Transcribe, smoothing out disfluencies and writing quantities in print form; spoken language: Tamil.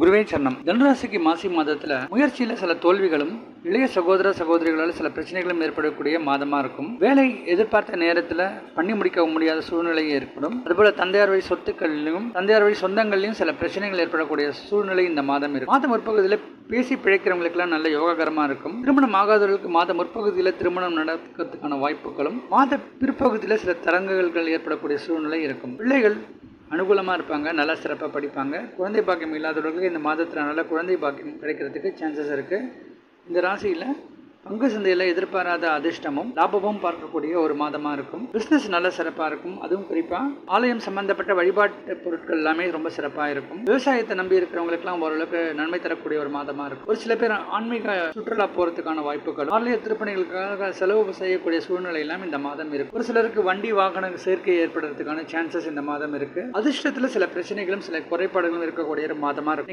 குருவே சரணம். தனுராசிக்கு மாசி மாதத்துல முயற்சியில சில தோல்விகளும் இளைய சகோதர சகோதரிகளால் சில பிரச்சனைகளும் ஏற்படக்கூடிய மாதமா இருக்கும். வேலை எதிர்பார்த்த நேரத்துல பண்ணி முடிக்க முடியாத சூழ்நிலை ஏற்படும். அதுபோல தந்தையார் வழி சொத்துக்களிலும் தந்தையார் வழி சொந்தங்களிலும் சில பிரச்சனைகள் ஏற்படக்கூடிய சூழ்நிலை இந்த மாதம் இருக்கும். மாதம் முற்பகுதியில் பேசி பிழைக்கிறவங்களுக்கெல்லாம் நல்ல யோககரமா இருக்கும். திருமணம் ஆகாதவர்களுக்கு மாத முற்பகுதியில் திருமணம் நடக்கிறதுக்கான வாய்ப்புகளும், மாத பிற்பகுதியில் சில தரங்குகள் ஏற்படக்கூடிய சூழ்நிலை இருக்கும். பிள்ளைகள் அனுகூலமாக இருப்பாங்க, நல்லா சிறப்பாக படிப்பாங்க. குழந்தை பாக்கியம் இல்லாதவர்களுக்கு இந்த மாதத்தில் நல்ல குழந்தை பாக்கியம் கிடைக்கிறதுக்கு சான்சஸ் இருக்குது. இந்த ராசியில் பங்கு சந்தையில் எதிர்பாராத அதிர்ஷ்டமும் லாபமும் பார்க்கக்கூடிய ஒரு மாதமாக இருக்கும். பிஸ்னஸ் நல்ல சிறப்பாக இருக்கும். அதுவும் குறிப்பாக ஆலயம் சம்பந்தப்பட்ட வழிபாட்டு பொருட்கள் எல்லாமே ரொம்ப சிறப்பாக இருக்கும். விவசாயத்தை நம்பி இருக்கிறவங்களுக்குலாம் ஓரளவுக்கு நன்மை தரக்கூடிய ஒரு மாதமாக இருக்கும். ஒரு சில பேர் ஆன்மீக சுற்றுலா போகிறதுக்கான வாய்ப்புகள், ஆலய திருப்பணிகளுக்காக செலவு செய்யக்கூடிய சூழ்நிலை எல்லாம் இந்த மாதம் இருக்கு. ஒரு சிலருக்கு வண்டி வாகன சேர்க்கை ஏற்படுறதுக்கான சான்சஸ் இந்த மாதம் இருக்கு. அதிர்ஷ்டத்தில் சில பிரச்சனைகளும் சில குறைபாடுகளும் இருக்கக்கூடிய ஒரு மாதமாக இருக்கும்.